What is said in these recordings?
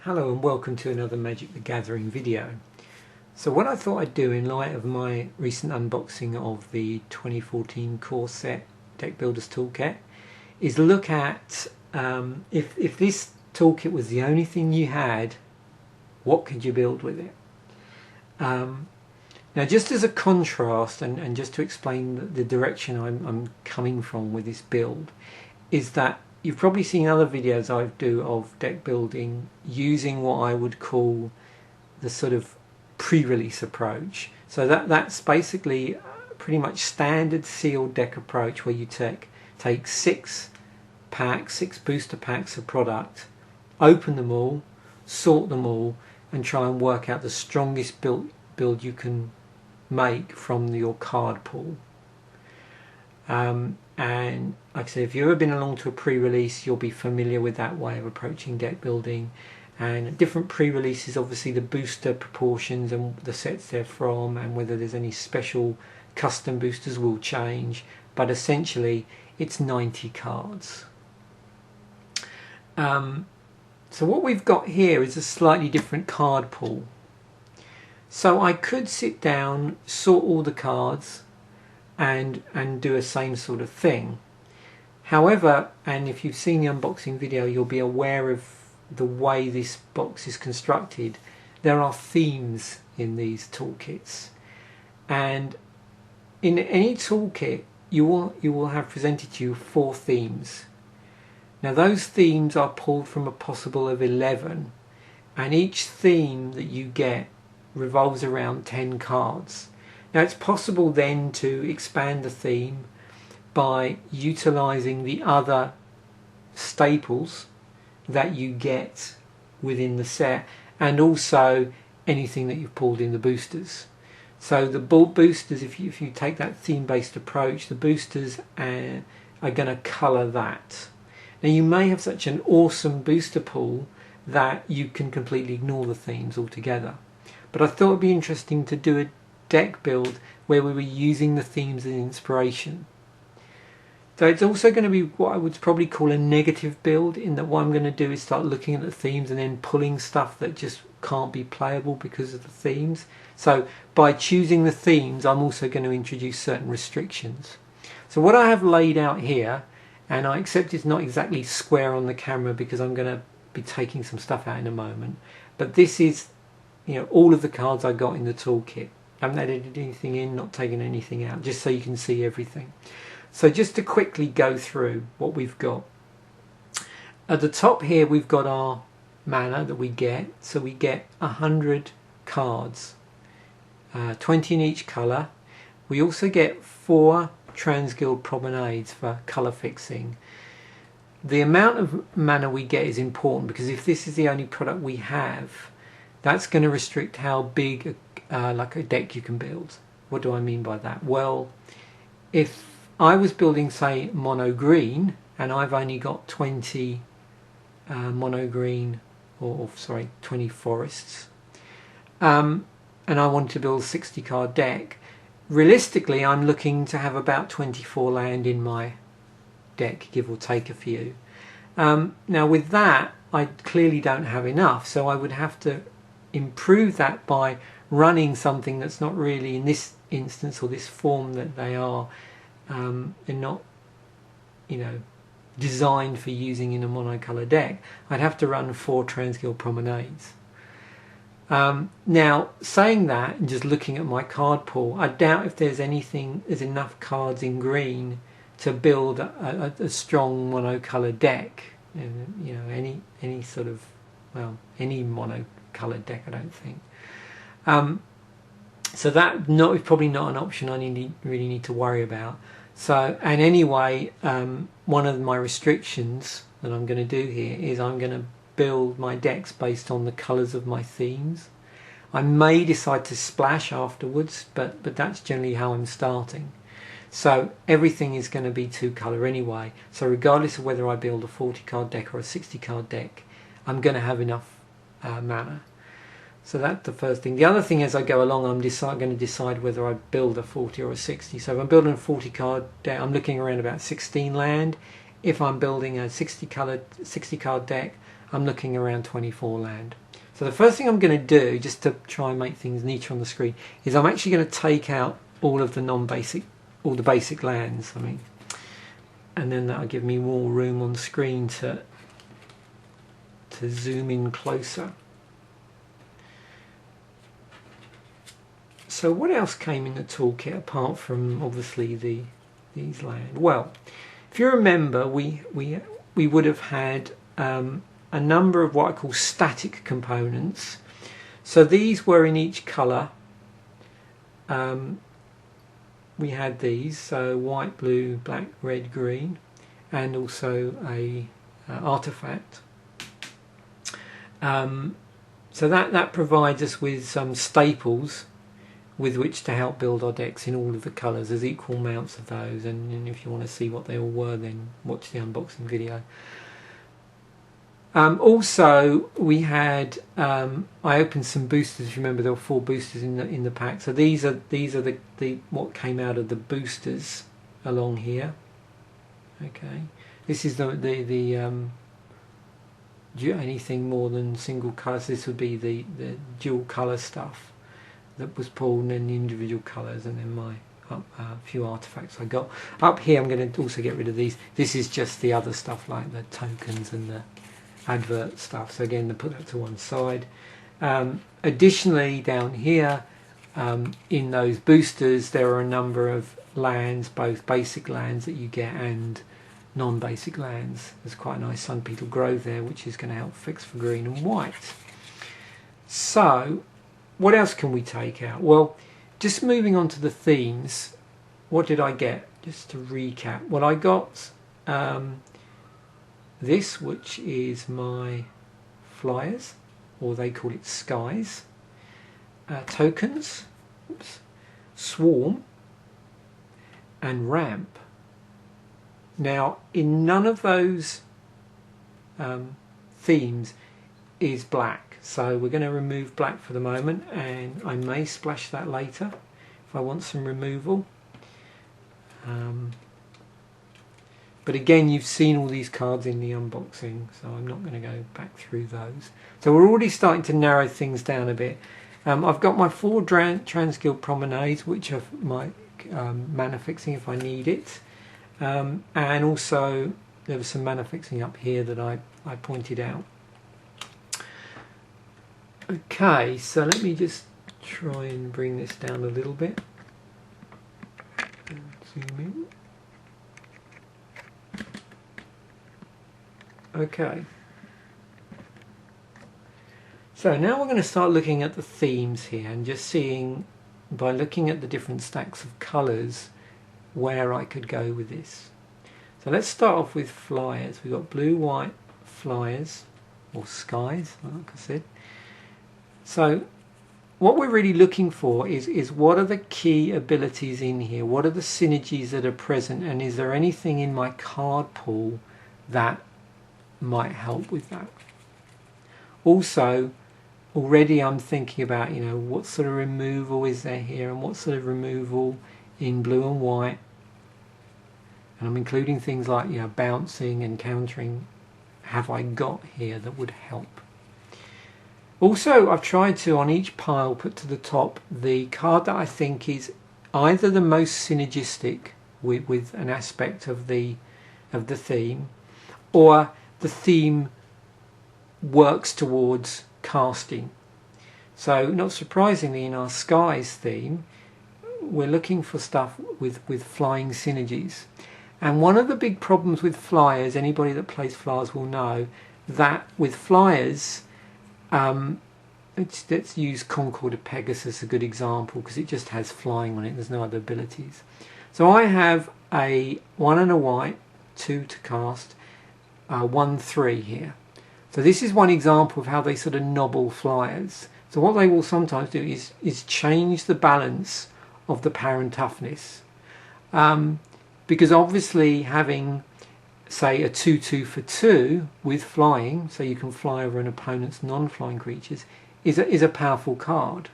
Hello and welcome to another Magic the Gathering video. So what I thought I'd do in light of my recent unboxing of the 2014 core set Deck Builders Toolkit is look at if this toolkit was the only thing you had, what could you build with it? Now just as a contrast and just to explain the direction I'm coming from with this build is that you've probably seen other videos I do of deck building using what I would call the sort of pre-release approach. So that's basically pretty much standard sealed deck approach where you take six booster packs of product, open them all, sort them all, and try and work out the strongest build you can make from your card pool. And like I said, if you've ever been along to a pre-release, you'll be familiar with that way of approaching deck building. And different pre-releases, obviously the booster proportions and the sets they're from and whether there's any special custom boosters will change, but essentially it's 90 cards. So what we've got here is a slightly different card pool. So I could sit down, sort all the cards and do a same sort of thing. However, and if you've seen the unboxing video, you'll be aware of the way this box is constructed. There are themes in these toolkits, and in any toolkit you will have presented to you 4 themes. Now those themes are pulled from a possible of 11, and each theme that you get revolves around 10 cards. Now it's possible then to expand the theme by utilizing the other staples that you get within the set and also anything that you've pulled in the boosters. So the boosters, if you take that theme-based approach, the boosters are going to colour that. Now you may have such an awesome booster pool that you can completely ignore the themes altogether. But I thought it would be interesting to do a deck build where we were using the themes as inspiration. So it's also going to be what I would probably call a negative build, in that what I'm going to do is start looking at the themes and then pulling stuff that just can't be playable because of the themes. So by choosing the themes, I'm also going to introduce certain restrictions. So what I have laid out here, and I accept it's not exactly square on the camera because I'm going to be taking some stuff out in a moment, but this is, you know, all of the cards I got in the toolkit. I haven't added anything in, not taken anything out, just so you can see everything. So just to quickly go through what we've got. At the top here we've got our mana that we get. So we get 100 cards, 20 in each colour. We also get 4 Transguild Promenades for colour fixing. The amount of mana we get is important because if this is the only product we have, that's going to restrict how big like a deck you can build. What do I mean by that? Well, if I was building, say, mono green, and I've only got 20 mono green, or sorry, 20 forests, and I wanted to build a 60 card deck, realistically I'm looking to have about 24 land in my deck, give or take a few. Now with that, I clearly don't have enough, so I would have to improve that by running something that's not really, in this instance or this form that they are, they're not, you know, designed for using in a monocolour deck. I'd have to run 4 Transguild Promenades. Now saying that and just looking at my card pool, I doubt if there's enough cards in green to build a strong monocolour deck. You know, any sort of, well, any monocolour deck, I don't think. So that is probably not an option I really need to worry about. So, and anyway, one of my restrictions that I'm going to do here is I'm going to build my decks based on the colours of my themes. I may decide to splash afterwards, but that's generally how I'm starting. So everything is going to be 2 colour anyway. So regardless of whether I build a 40 card deck or a 60 card deck, I'm going to have enough mana. So that's the first thing. The other thing, as I go along, I'm going to decide whether I build a 40 or a 60. So if I'm building a 40 card deck, I'm looking around about 16 land. If I'm building a 60 card deck, I'm looking around 24 land. So the first thing I'm going to do, just to try and make things neater on the screen, is I'm actually going to take out all of the non-basic, all the basic lands, and then that'll give me more room on the screen to zoom in closer. So what else came in the toolkit apart from obviously these land? Well, if you remember, we would have had a number of what I call static components. So these were in each colour. We had these, so white, blue, black, red, green, and also a artifact. So that provides us with some staples with which to help build our decks in all of the colours. There's equal amounts of those, and if you want to see what they all were, then watch the unboxing video. Also, we had I opened some boosters. If you remember, there were 4 boosters in the pack. So these are the what came out of the boosters along here. Okay, this is the anything more than single colours. This would be the dual colour stuff that was pulled, and then the individual colours, and then my few artifacts I got. Up here I'm going to also get rid of these. This is just the other stuff like the tokens and the advert stuff, so again, to put that to one side. Additionally, down here in those boosters there are a number of lands, both basic lands that you get and non-basic lands. There's quite a nice sun beetle grove there, which is going to help fix for green and white. So what else can we take out? Well, just moving on to the themes, what did I get? Just to recap, well, I got this, which is my flyers, or they call it skies, tokens, swarm, and ramp. Now, in none of those themes is black, so we're going to remove black for the moment, and I may splash that later if I want some removal. But again, you've seen all these cards in the unboxing, so I'm not going to go back through those. So we're already starting to narrow things down a bit. I've got my 4 Transguild Promenades, which are my mana fixing if I need it. And also there was some mana fixing up here that I pointed out. Okay, so let me just try and bring this down a little bit. And zoom in. Okay. So now we're going to start looking at the themes here and just seeing, by looking at the different stacks of colours, where I could go with this. So let's start off with flyers. We've got blue, white flyers, or skies, like I said. So what we're really looking for is what are the key abilities in here? What are the synergies that are present? And is there anything in my card pool that might help with that? Also, already I'm thinking about, you know, what sort of removal is there here and what sort of removal in blue and white. And I'm including things like, you know, bouncing and countering have I got here that would help. Also, I've tried to, on each pile, put to the top the card that I think is either the most synergistic with an aspect of the theme, or the theme works towards casting. So, not surprisingly, in our skies theme, we're looking for stuff with flying synergies. And one of the big problems with flyers, anybody that plays flyers will know, that with flyers, let's use Concord of Pegasus, a good example, because it just has flying on it, there's no other abilities. So I have a 1 and a white, 2 to cast, 1/3 here. So this is one example of how they sort of nobble flyers. So what they will sometimes do is change the balance of the power and toughness. Because obviously having, say, a 2/2 for 2 with flying, so you can fly over an opponent's non-flying creatures, is a powerful card.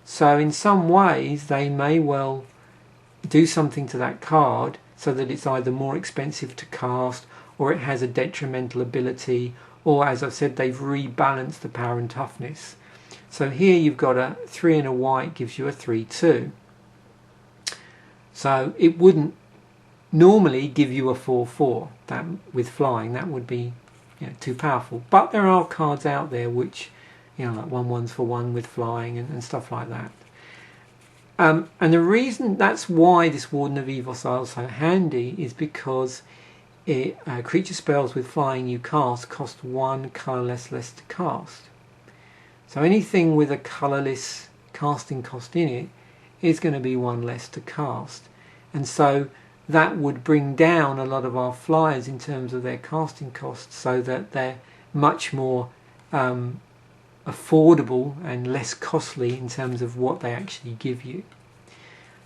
So in some ways they may well do something to that card so that it's either more expensive to cast, or it has a detrimental ability, or as I've said, they've rebalanced the power and toughness. So here you've got a 3 and a white gives you a 3-2. So it wouldn't normally give you a 4-4. That with flying, that would be, you know, too powerful. But there are cards out there which, you know, like 1/1s for 1 with flying and stuff like that. And the reason that's why this Warden of Evil is so handy is because creature spells with flying you cast cost 1 colourless less to cast. So anything with a colourless casting cost in it is going to be 1 less to cast. And so that would bring down a lot of our flyers in terms of their casting costs, so that they're much more affordable and less costly in terms of what they actually give you.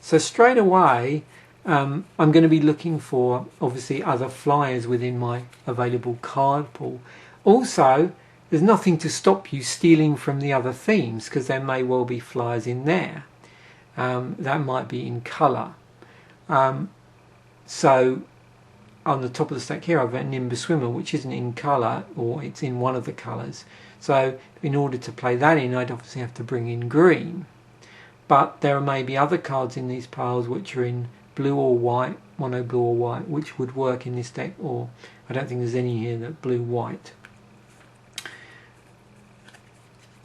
So straight away I'm going to be looking for obviously other flyers within my available card pool. Also, there's nothing to stop you stealing from the other themes, because there may well be flyers in there that might be in colour. So on the top of the stack here I've got Nimbus Swimmer, which isn't in colour, or it's in one of the colours. So in order to play that in, I'd obviously have to bring in green. But there may be other cards in these piles which are in blue or white, mono blue or white, which would work in this deck, or I don't think there's any here that blue-white.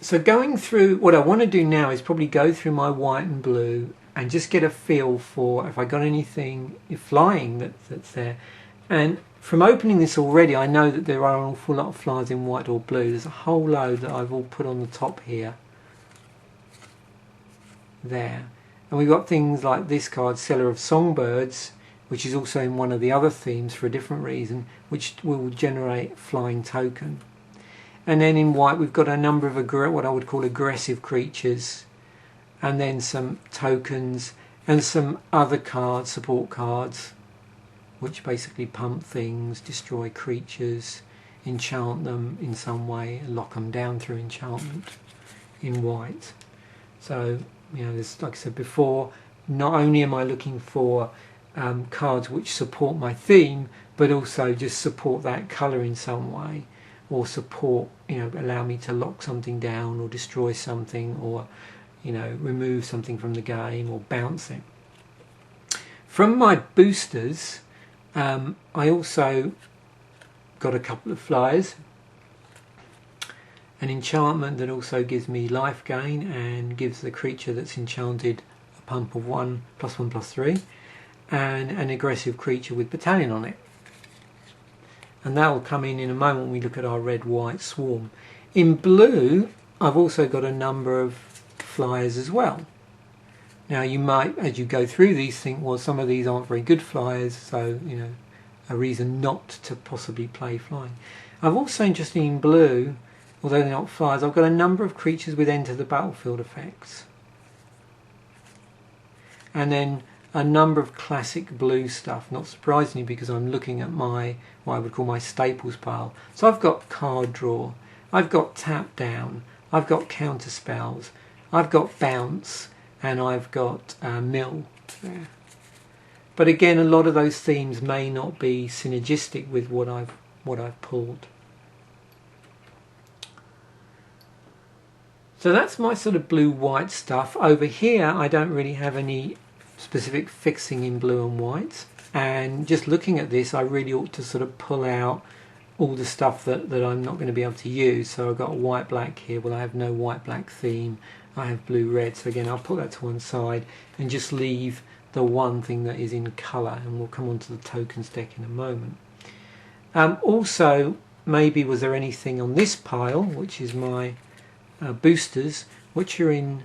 So going through, what I want to do now is probably go through my white and blue and just get a feel for if I got anything flying that's there. And from opening this already, I know that there are an awful lot of flyers in white or blue. There's a whole load that I've all put on the top here. There. And we've got things like this card, Seller of Songbirds, which is also in one of the other themes for a different reason, which will generate flying token. And then in white we've got a number of what I would call aggressive creatures, and then some tokens and some other cards, support cards, which basically pump things, destroy creatures, enchant them in some way, lock them down through enchantment in white. So, you know, there's, like I said before, not only am I looking for cards which support my theme, but also just support that colour in some way, or support, you know, allow me to lock something down or destroy something, or, you know, remove something from the game or bounce it. From my boosters, I also got a couple of flyers. An enchantment that also gives me life gain and gives the creature that's enchanted a pump of 1 +1 +3, and an aggressive creature with battalion on it. And that will come in a moment when we look at our red-white swarm. In blue, I've also got a number of flyers as well. Now you might, as you go through these, think, well, some of these aren't very good flyers, so, you know, a reason not to possibly play flying. I've also, interestingly, in blue, although they're not flyers, I've got a number of creatures with enter the battlefield effects. And then a number of classic blue stuff, not surprisingly, because I'm looking at my, what I would call my staples pile. So I've got card draw, I've got tap down, I've got counter spells, I've got bounce, and I've got mill there. But again, a lot of those themes may not be synergistic with what I've pulled. So that's my sort of blue-white stuff. Over here, I don't really have any specific fixing in blue and white. And just looking at this, I really ought to sort of pull out all the stuff that I'm not going to be able to use. So I've got a white-black here. Well, I have no white-black theme. I have blue-red. So again, I'll put that to one side and just leave the one thing that is in colour. And we'll come on to the tokens deck in a moment. Also, maybe was there anything on this pile, which is my boosters, which are in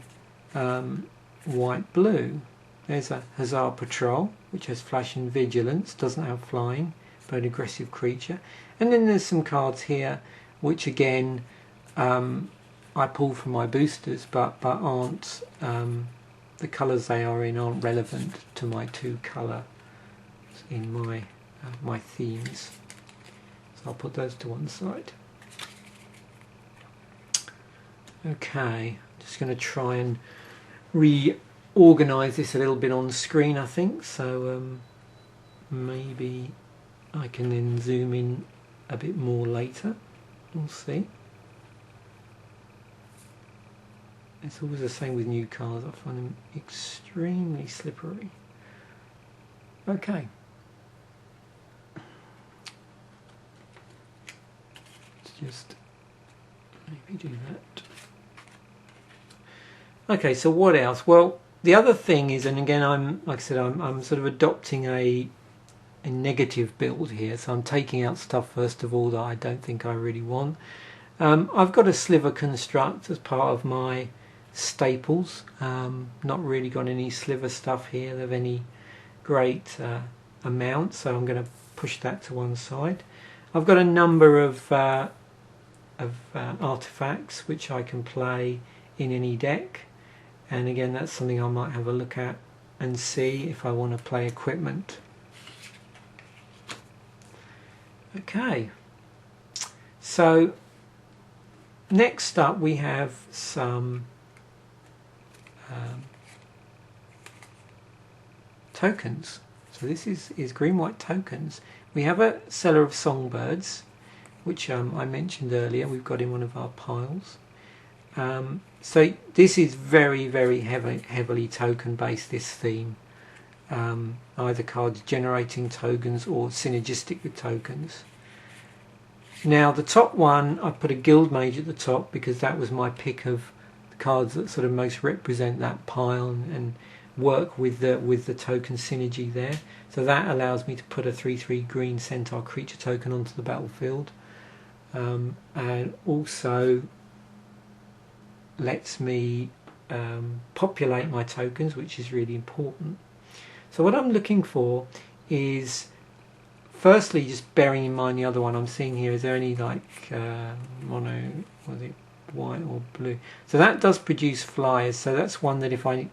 white-blue. There's a Hussar Patrol, which has flash and vigilance, doesn't have flying, but an aggressive creature. And then there's some cards here, which again I pull from my boosters, but aren't, the colours they are in aren't relevant to my two colour in my themes. So I'll put those to one side. Okay, just going to try and reorganise this a little bit on screen, I think, so maybe I can then zoom in a bit more later. We'll see. It's always the same with new cars. I find them extremely slippery. Okay. Let's just maybe do that. Okay, so what else? Well, the other thing is, and again, like I said, I'm sort of adopting a negative build here. So I'm taking out stuff first of all that I don't think I really want. I've got a sliver construct as part of my staples. Not really got any sliver stuff here of any great amount, so I'm going to push that to one side. I've got a number of artifacts which I can play in any deck, and again that's something I might have a look at and see if I want to play equipment. Okay, so next up we have some tokens. So this is green-white tokens. We have a cellar of songbirds, which I mentioned earlier. We've got in one of our piles. So this is very, very heavily token based, this theme. Either cards generating tokens or synergistic with tokens. Now the top one, I put a guild mage at the top because that was my pick of the cards that sort of most represent that pile and work with the token synergy there. So that allows me to put a 3/3 green centaur creature token onto the battlefield, and also lets me populate my tokens, which is really important. So what I'm looking for is, firstly, just bearing in mind the other one I'm seeing here, is there any like mono, was it white or blue? So that does produce flyers, so that's one that if I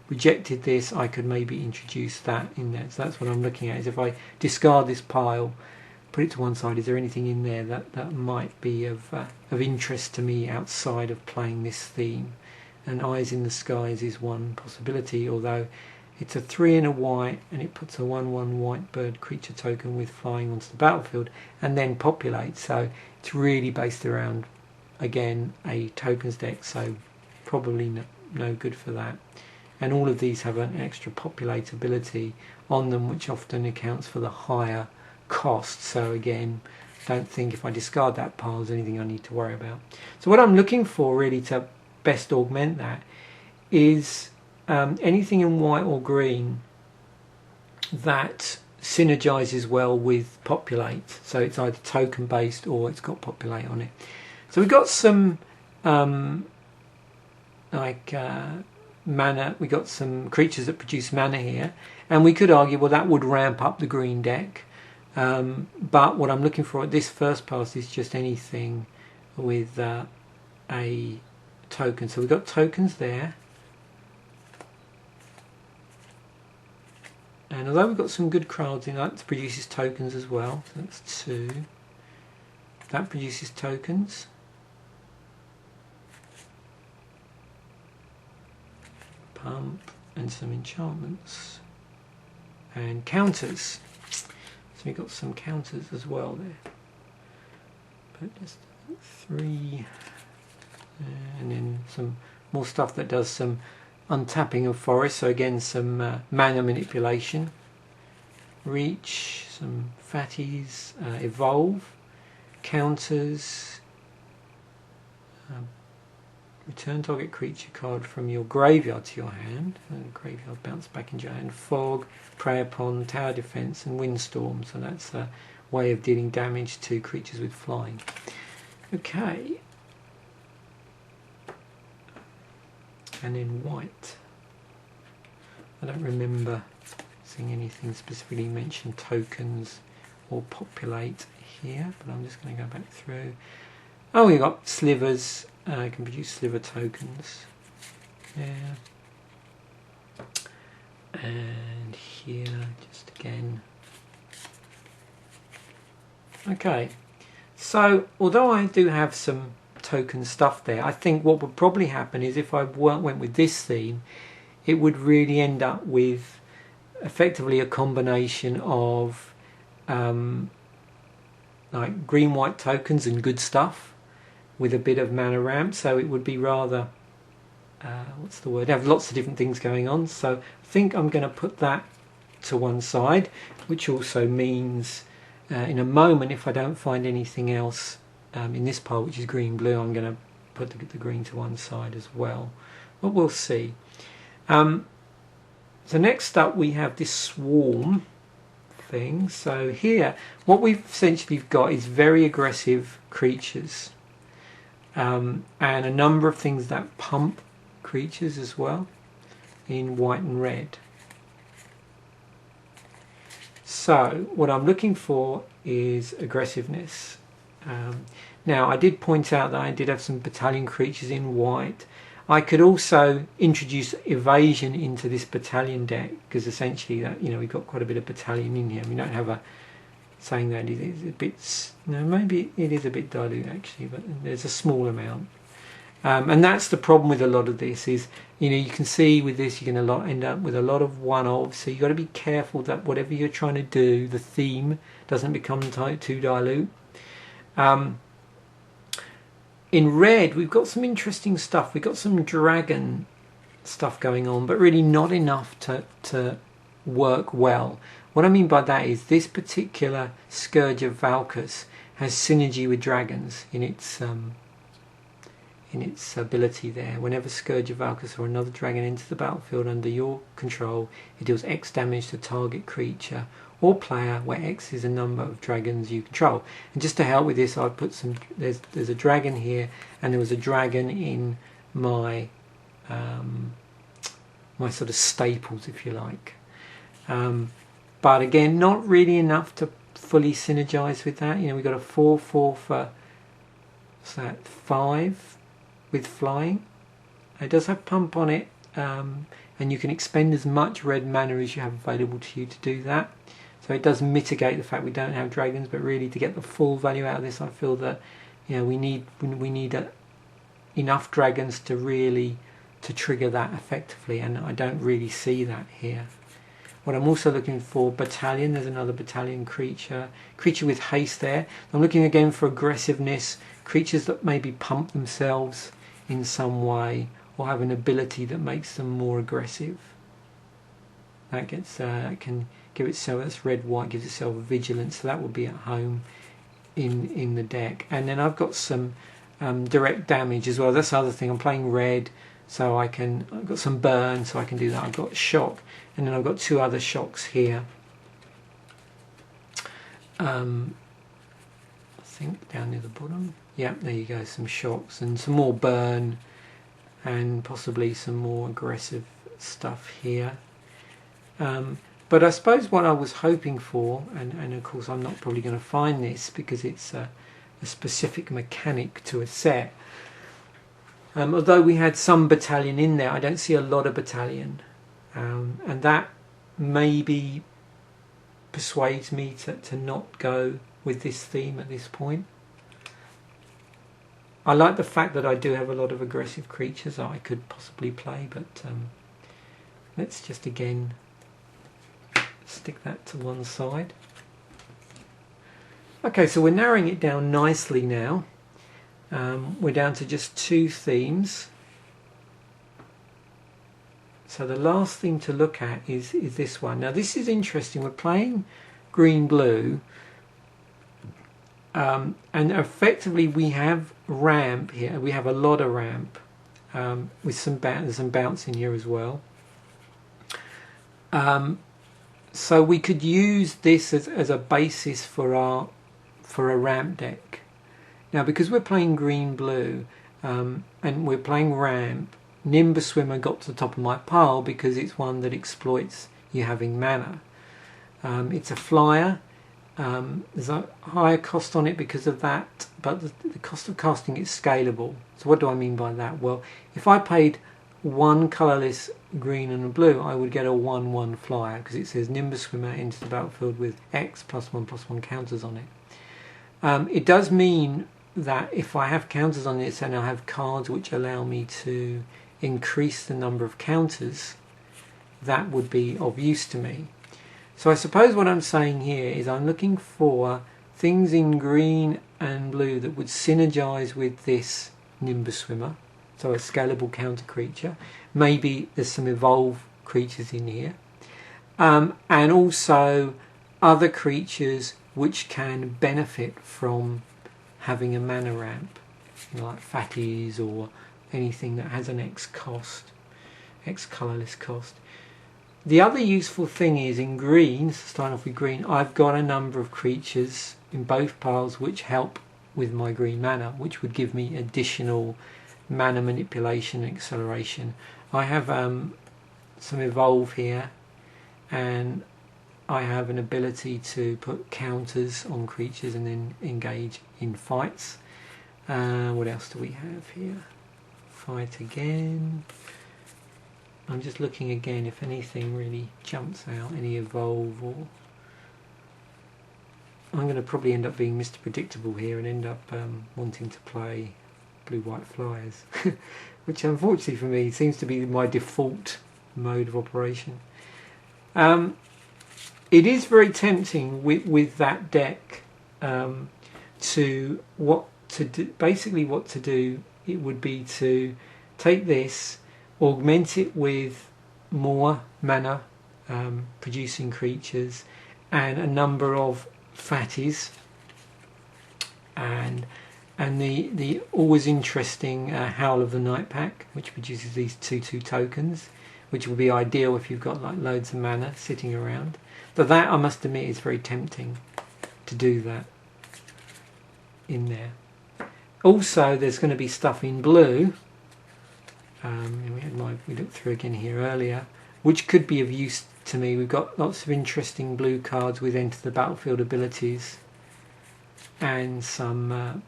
rejected this, I could maybe introduce that in there. So that's what I'm looking at, is if I discard this pile, put it to one side, is there anything in there that might be of interest to me outside of playing this theme? And Eyes in the Skies is one possibility, although it's a 3 and a white, and it puts a 1/1 white bird creature token with flying onto the battlefield and then populates. So it's really based around, again, a tokens deck, so probably no good for that. And all of these have an extra populate ability on them, which often accounts for the higher cost. So again, don't think if I discard that pile there's anything I need to worry about. So what I'm looking for really to best augment that is anything in white or green that synergizes well with populate. So it's either token based or it's got populate on it. So we've got some mana, we got some creatures that produce mana here, and we could argue, well, that would ramp up the green deck. But what I'm looking for at this first pass is just anything with a token. So we've got tokens there. And although we've got some good cards in that, produces tokens as well. So that's 2. That produces tokens. Pump and some enchantments. And counters. So we've got some counters as well there. But just 3. And then some more stuff that does some untapping of forest, so again some mana manipulation, reach, some fatties, evolve, counters, return target creature card from your graveyard to your hand, and graveyard bounce back into your hand, fog, prey upon, tower defense, and windstorm. So that's a way of dealing damage to creatures with flying. Okay. And in white, I don't remember seeing anything specifically mention tokens or populate here, but I'm just going to go back through. Oh, we've got slivers. I can produce sliver tokens there, and here just again. Okay, so although I do have some token stuff there, I think what would probably happen is if I went with this theme, it would really end up with effectively a combination of like green-white tokens and good stuff, with a bit of mana ramp, so it would be rather what's the word, have lots of different things going on. So I think I'm going to put that to one side, which also means in a moment, if I don't find anything else in this pile, which is green blue, I'm going to put the green to one side as well, but we'll see. So next up we have this swarm thing. So here what we've essentially got is very aggressive creatures, and a number of things that pump creatures as well in white and red. So what I'm looking for is aggressiveness. Now I did point out that I did have some battalion creatures in white. I could also introduce evasion into this battalion deck, because essentially that, you know, we've got quite a bit of battalion in here. We don't have a, saying that it's a bit, no, maybe it is a bit dilute actually, but there's a small amount. And that's the problem with a lot of this is, you know, you can see with this you're going to end up with a lot of one-offs, so you've got to be careful that whatever you're trying to do, the theme doesn't become too dilute. In red we've got some interesting stuff. We've got some dragon stuff going on, but really not enough to work well. What I mean by that is this particular Scourge of Valkus has synergy with dragons in its ability there. Whenever Scourge of Valkus or another dragon enters the battlefield under your control, it deals X damage to target creature or player, where X is the number of dragons you control. And just to help with this, I've put some, there's a dragon here, and there was a dragon in my my sort of staples, if you like. But again, not really enough to fully synergize with that. You know, we've got a 4/4 for, what's that, 5 with flying. It does have pump on it, and you can expend as much red mana as you have available to you to do that. So it does mitigate the fact we don't have dragons, but really to get the full value out of this, I feel that, you know, we need enough dragons to really trigger that effectively, and I don't really see that here. What I'm also looking for, battalion, there's another battalion creature with haste there. I'm looking again for aggressiveness, creatures that maybe pump themselves in some way or have an ability that makes them more aggressive. That gets can give itself, that's red white, gives itself vigilance, so that would be at home in the deck. And then I've got some direct damage as well. That's the other thing. I'm playing red, so I've got some burn, so I can do that. I've got shock, and then I've got 2 other shocks here. I think down near the bottom. Yeah, there you go, some shocks and some more burn, and possibly some more aggressive stuff here. But I suppose what I was hoping for, and of course I'm not probably going to find this because it's a specific mechanic to a set. Although we had some battalion in there, I don't see a lot of battalion, and that maybe persuades me to not go with this theme at this point. I like the fact that I do have a lot of aggressive creatures that I could possibly play, but let's just again stick that to one side. Okay, so we're narrowing it down nicely now. We're down to just 2 themes. So the last thing to look at is this one. Now this is interesting. We're playing green-blue, and effectively we have ramp here. We have a lot of ramp with there's some bounce in here as well. So we could use this as a basis for a ramp deck. Now because we're playing green-blue and we're playing ramp, Nimbus Swimmer got to the top of my pile because it's one that exploits you having mana. It's a flyer. There's a higher cost on it because of that, but the cost of casting is scalable. So what do I mean by that? Well, if I paid 1 colourless green and a blue, I would get a 1/1 flyer because it says Nimbus Swimmer enters the battlefield with X +1/+1 counters on it. It does mean that if I have counters on this and I have cards which allow me to increase the number of counters, that would be of use to me. So I suppose what I'm saying here is I'm looking for things in green and blue that would synergize with this Nimbus Swimmer, so a scalable counter creature. Maybe there's some evolved creatures in here, and also other creatures which can benefit from having a mana ramp, like fatties or anything that has an X cost, X colourless cost. The other useful thing is in green, starting off with green, I've got a number of creatures in both piles which help with my green mana, which would give me additional mana manipulation and acceleration. I have some evolve here, and I have an ability to put counters on creatures and then engage in fights. What else do we have here? Fight again. I'm just looking again if anything really jumps out, any evolve, or I'm going to probably end up being Mr. Predictable here and end up wanting to play blue-white flyers, which unfortunately for me seems to be my default mode of operation. It is very tempting with that deck basically what to do. It would be to take this, augment it with more mana producing creatures and a number of fatties, and the always interesting Howl of the Night pack, which produces these 2/2 tokens, which will be ideal if you've got like loads of mana sitting around. But that, I must admit, is very tempting to do that in there. Also, there's going to be stuff in blue. We looked through again here earlier, which could be of use to me. We've got lots of interesting blue cards with enter the battlefield abilities, and some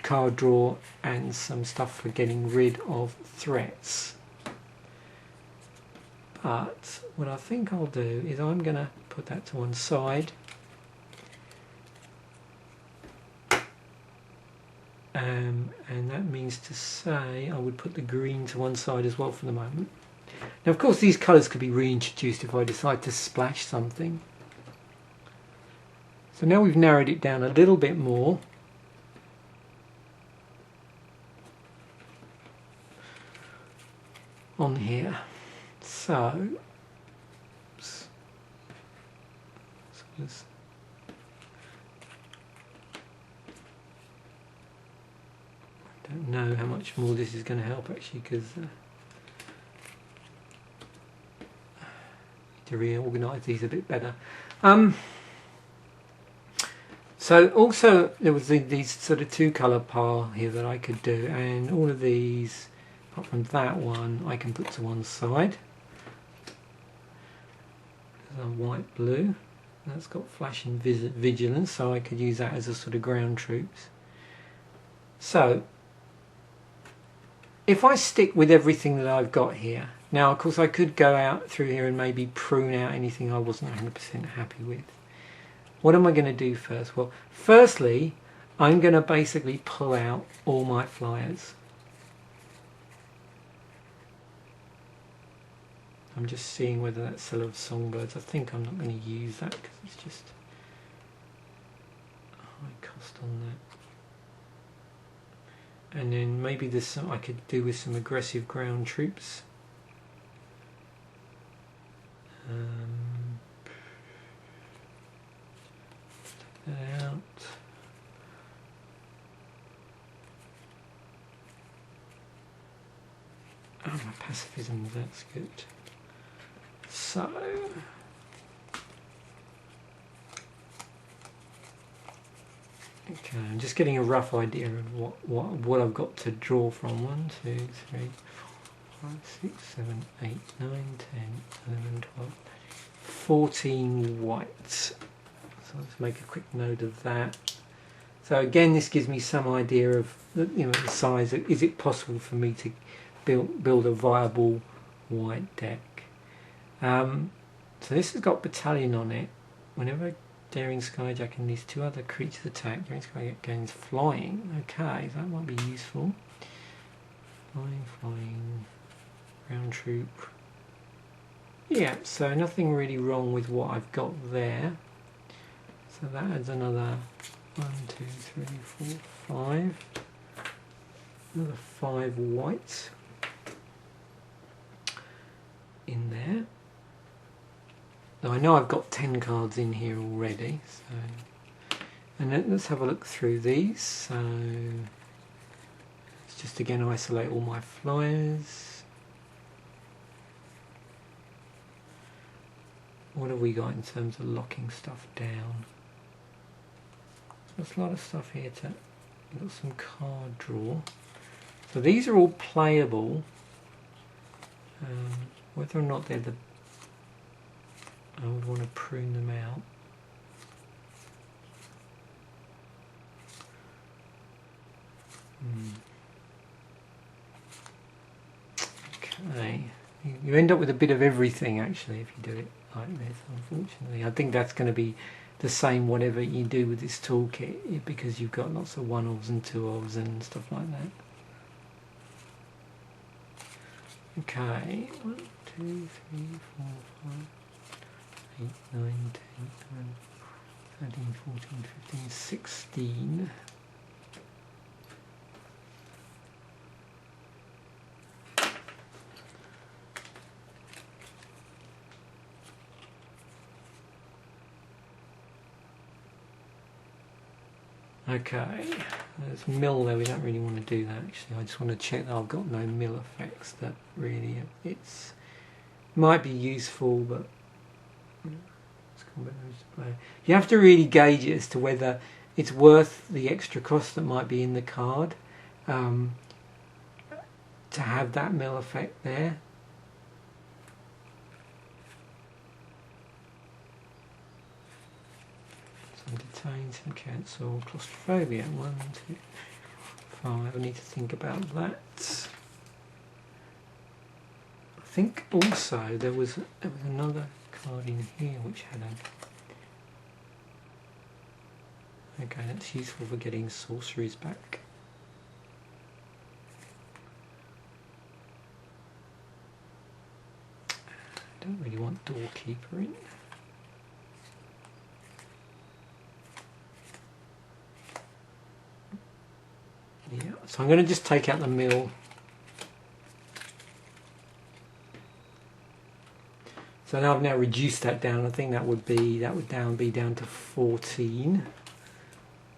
card draw, and some stuff for getting rid of threats. But what I think I'll do is I'm going to put that to one side, and that means to say I would put the green to one side as well for the moment. Now of course these colours could be reintroduced if I decide to splash something. So now we've narrowed it down a little bit more. On here. So I don't know how much more this is going to help actually, because to reorganise these a bit better. So also there was these sort of 2-colour pile here that I could do, and all of these, apart from that one, I can put to one side. There's a white blue, that's got flash and vigilance, so I could use that as a sort of ground troops. So if I stick with everything that I've got here, now of course I could go out through here and maybe prune out anything I wasn't 100% happy with. What am I going to do first? Well, firstly, I'm going to basically pull out all my flyers. I'm just seeing whether that's Cell of Songbirds. I think I'm not going to use that because it's just a high cost on that. And then maybe there's some I could do with some aggressive ground troops. Take that out. Oh, my pacifism, that's good. So okay, I'm just getting a rough idea of what I've got to draw from. 1, 2, 3, 4, 5, 6, 7, 8, 9, 10, 11, 12, 14 whites. So let's make a quick note of that. So again, this gives me some idea of the size. Is it possible for me to build a viable white deck? So this has got battalion on it. Whenever Daring Skyjack and these 2 other creatures attack, Daring Skyjack gains flying. Okay, so that might be useful. Flying, ground troop. Yeah, so nothing really wrong with what I've got there. So that adds another 1, 2, 3, 4, 5. Another 5 whites in there. Now I know I've got 10 cards in here already, so, and then let's have a look through these. So let's just again isolate all my flyers. What have we got in terms of locking stuff down? There's a lot of stuff here to, we've got some card draw. So these are all playable. Whether or not they're the, I would want to prune them out. Okay, you end up with a bit of everything actually if you do it like this, unfortunately. I think that's going to be the same whatever you do with this toolkit, because you've got lots of 1-offs and 2-offs and stuff like that. Okay, 1, 2, 3, 4, 5, 8, 9, 10, 12, 13, 14, 15, 16. Okay, there's mill there. We don't really want to do that actually. I just want to check that I've got no mill effects. That really, it's might be useful, but you have to really gauge it as to whether it's worth the extra cost that might be in the card to have that mill effect there. Some detain, some cancel, claustrophobia. 1, 2, 5. I need to think about that. I think also there was another card in here which had a. Okay, that's useful for getting sorceries back. I don't really want doorkeeper in. Yeah, so I'm going to just take out the mill. So now I've now reduced that down. I think that would be down to 14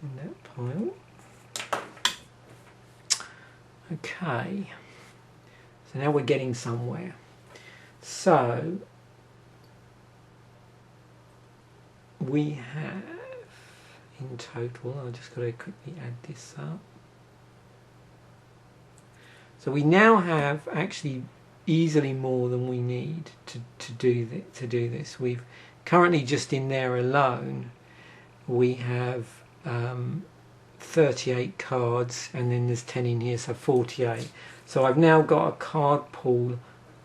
in that pile. Okay. So now we're getting somewhere. So we have in total, I've just got to quickly add this up. So we now have actually easily more than we need to do this. We've currently just in there alone we have 38 cards, and then there's 10 in here, so 48. So I've now got a card pool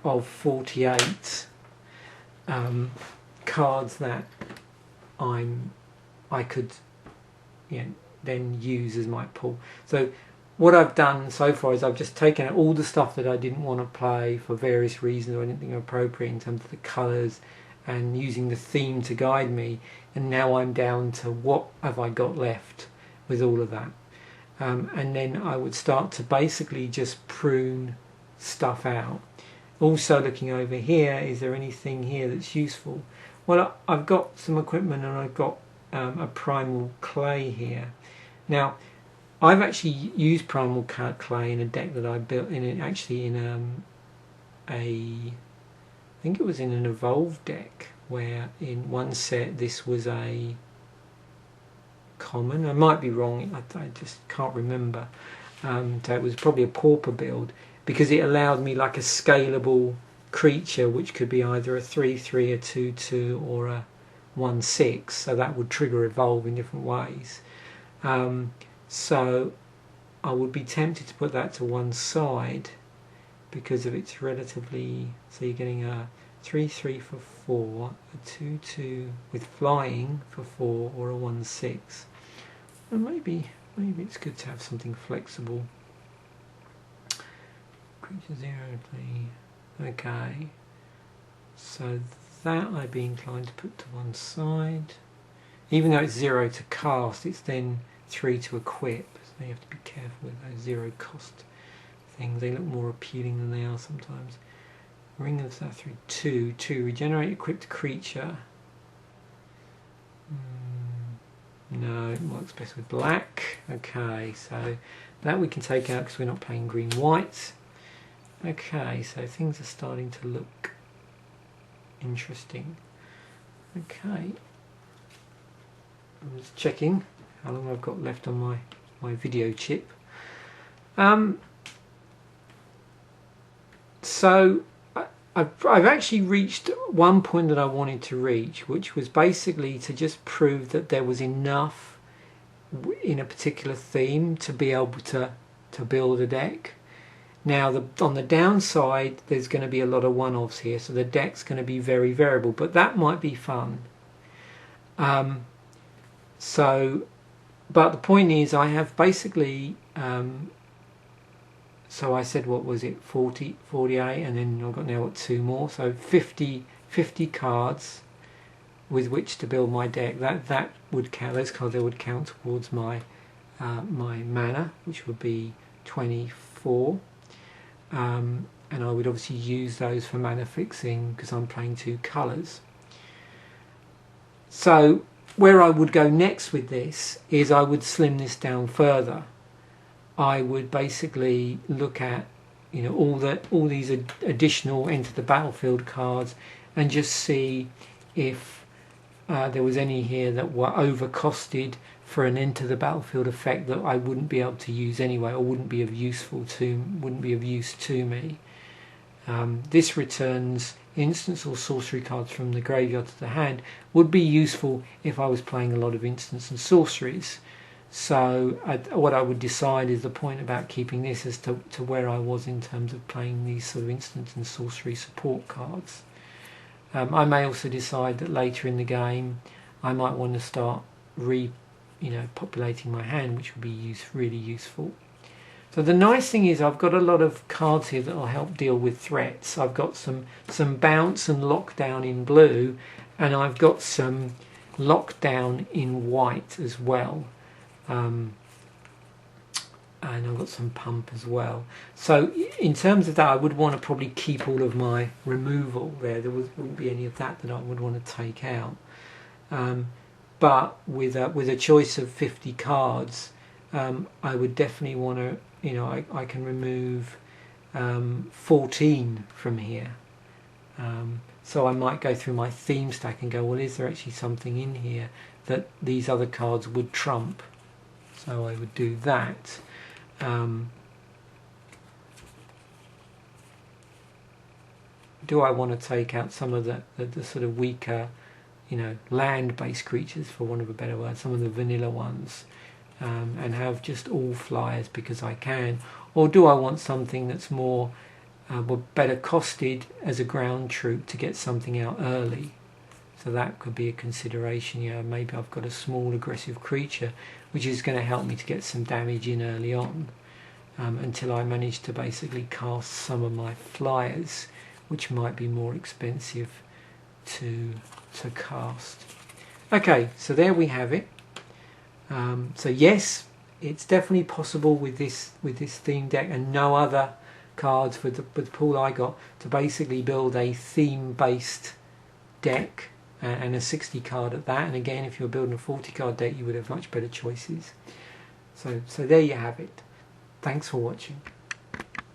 of 48 cards that I could then use as my pool. So what I've done so far is I've just taken out all the stuff that I didn't want to play for various reasons, or I didn't think appropriate in terms of the colours, and using the theme to guide me, and now I'm down to what have I got left with all of that. And then I would start to basically just prune stuff out. Also looking over here, is there anything here that's useful? Well, I've got some equipment, and I've got a primal clay here. Now I've actually used primal clay in a deck that I built I think it was in an evolved deck, where in one set this was a common. I might be wrong, I just can't remember. So it was probably a pauper build, because it allowed me like a scalable creature which could be either a 3/3, a 2/2 or a 1/6, so that would trigger evolve in different ways. So I would be tempted to put that to one side because of its relatively, so you're getting a 3/3 for 4, a 2/2 with flying for 4, or a 1/6. And maybe it's good to have something flexible. Creature 0 play. Okay. So that I'd be inclined to put to one side. even though it's 0 to cast, it's then 3 to equip. So you have to be careful with those 0 cost things. They look more appealing than they are sometimes. Ring of that through 2. Regenerate equipped creature. No, it works best with black. Okay, so that we can take out because we're not playing green-white. Okay, so things are starting to look interesting. Okay, I'm just checking how long I've got left on my video chip. So I've actually reached one point that I wanted to reach, which was basically to just prove that there was enough in a particular theme to be able to build a deck. Now, on the downside, there's going to be a lot of one-offs here, so the deck's going to be very variable, but that might be fun. But the point is, I have basically, so I said, what was it, 48, and then I've got now got 2 more, so 50 cards with which to build my deck. That would count, those cards there would count towards my my mana, which would be 24. And I would obviously use those for mana fixing because I'm playing 2 colours. So where I would go next with this is I would slim this down further. I would basically look at, you know, all these additional enter the battlefield cards and just see if there was any here that were overcosted for an enter the battlefield effect that I wouldn't be able to use anyway, or wouldn't be of use to me. This returns instants or sorcery cards from the graveyard to the hand. Would be useful if I was playing a lot of instants and sorceries. So what I would decide is the point about keeping this as to where I was in terms of playing these sort of instants and sorcery support cards. I may also decide that later in the game I might want to start populating my hand, which would be really useful. So the nice thing is I've got a lot of cards here that will help deal with threats. I've got some bounce and lockdown in blue, and I've got some lockdown in white as well. And I've got some pump as well. So in terms of that, I would want to probably keep all of my removal there. Wouldn't be any of that I would want to take out. But with a choice of 50 cards, I would definitely want to, I can remove 14 from here. So I might go through my theme stack and go, well, is there actually something in here that these other cards would trump? So I would do that. Do I want to take out some of the sort of weaker, land-based creatures, for want of a better word, some of the vanilla ones, and have just all flyers because I can? Or do I want something that's more better costed as a ground troop to get something out early? So that could be a consideration. Maybe I've got a small aggressive creature which is going to help me to get some damage in early on, until I manage to basically cast some of my flyers, which might be more expensive to cast. Okay, so there we have it. So yes, it's definitely possible with this theme deck and no other cards with the pool I got to basically build a theme-based deck, and a 60 card at that. And again, if you're building a 40 card deck, you would have much better choices. So there you have it. Thanks for watching.